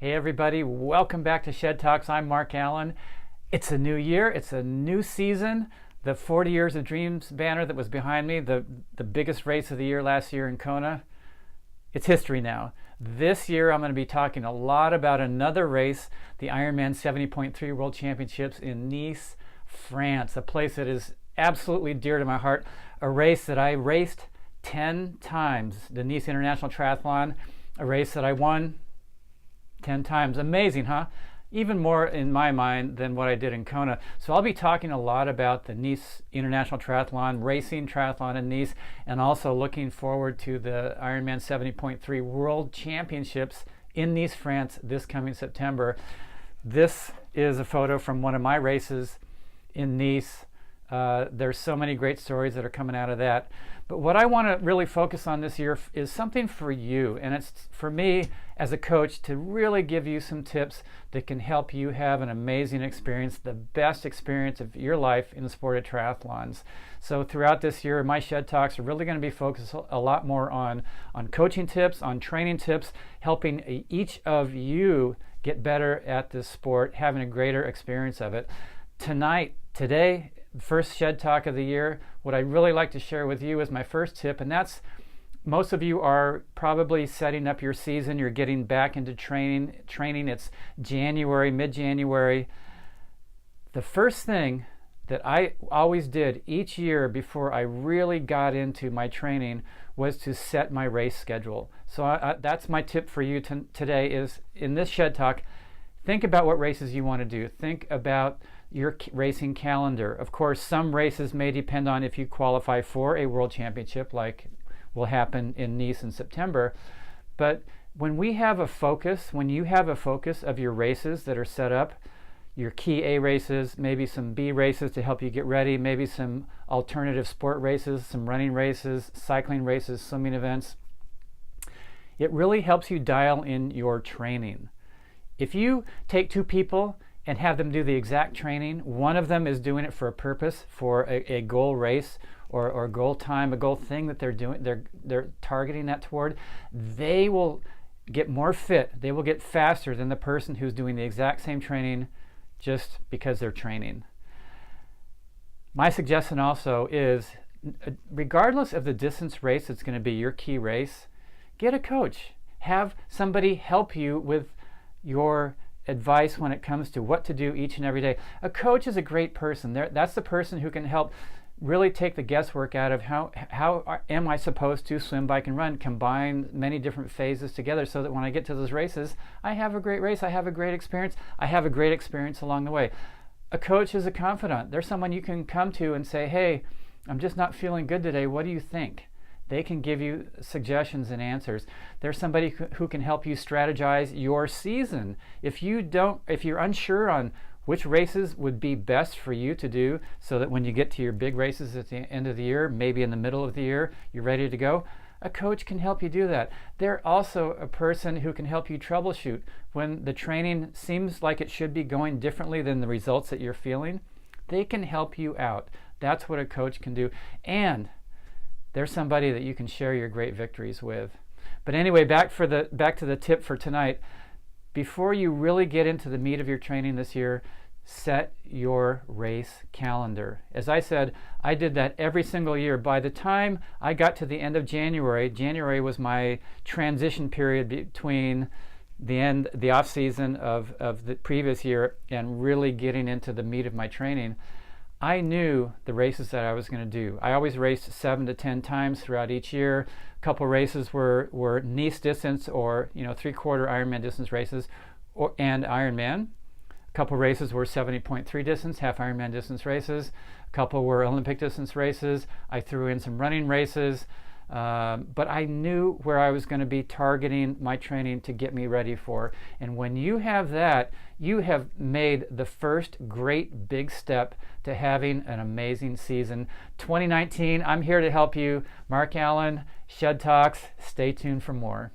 Hey everybody, welcome back to Shed Talks. I'm Mark Allen. It's a new year, it's a new season. The 40 Years of Dreams banner that was behind me, the biggest race of the year last year in Kona, it's history now. This year I'm going to be talking a lot about another race, the Ironman 70.3 World Championships in Nice, France, a place that is absolutely dear to my heart, a race that I raced 10 times, the Nice International Triathlon, a race that I won 10 times. Amazing, huh? Even more in my mind than what I did in Kona. So I'll be talking a lot about the Nice International Triathlon, racing triathlon in Nice, and also looking forward to the Ironman 70.3 World Championships in Nice, France this coming September. This is a photo from one of my races in Nice. There's so many great stories that are coming out of that. But what I want to really focus on this year is something for you, and it's for me as a coach to really give you some tips that can help you have an amazing experience, the best experience of your life in the sport of triathlons. So throughout this year, my Shed Talks are really going to be focused a lot more on coaching tips, on training tips, helping each of you get better at this sport, having a greater experience of it. Today, the first Shed Talk of the year, what I'd really like to share with you is my first tip, and that's most of you are probably setting up your season. You're getting back into training. It's January, mid-January. The first thing that I always did each year before I really got into my training was to set my race schedule. So that's my tip for you today is in this Shed Talk, think about what races you want to do. Think about your racing calendar. Of course, some races may depend on if you qualify for a world championship, like will happen in Nice in September. But when you have a focus of your races that are set up, your key A races, maybe some B races to help you get ready, maybe some alternative sport races, some running races, cycling races, swimming events, it really helps you dial in your training. If you take two people and have them do the exact training, one of them is doing it for a purpose, for a goal race or goal time, a goal thing that they're doing, they're targeting that toward, they will get more fit, they will get faster than the person who's doing the exact same training just because they're training. My suggestion also is, regardless of the distance race that's going to be your key race, get a coach. Have somebody help you with your advice when it comes to what to do each and every day. A coach is a great person. That's the person who can help really take the guesswork out of how am I supposed to swim, bike, and run, combine many different phases together so that when I get to those races, I have a great race, I have a great experience, I have a great experience along the way. A coach is a confidant. They're someone you can come to and say, hey, I'm just not feeling good today. What do you think? They can give you suggestions and answers. There's somebody who can help you strategize your season. If you're unsure on which races would be best for you to do so that when you get to your big races at the end of the year, maybe in the middle of the year, you're ready to go, a coach can help you do that. They're also a person who can help you troubleshoot when the training seems like it should be going differently than the results that you're feeling. They can help you out. That's what a coach can do. And there's somebody that you can share your great victories with. But anyway, back to the tip for tonight. Before you really get into the meat of your training this year, set your race calendar. As I said, I did that every single year. By the time I got to the end of January was my transition period between the off season of the previous year and really getting into the meat of my training. I knew the races that I was going to do. I always raced 7 to 10 times throughout each year. A couple races were Nice distance or 3/4 Ironman distance races and Ironman. A couple races were 70.3 distance, half Ironman distance races. A couple were Olympic distance races. I threw in some running races. But I knew where I was going to be targeting my training to get me ready for. And when you have that, you have made the first great big step to having an amazing season. 2019, I'm here to help you. Mark Allen, Shed Talks. Stay tuned for more.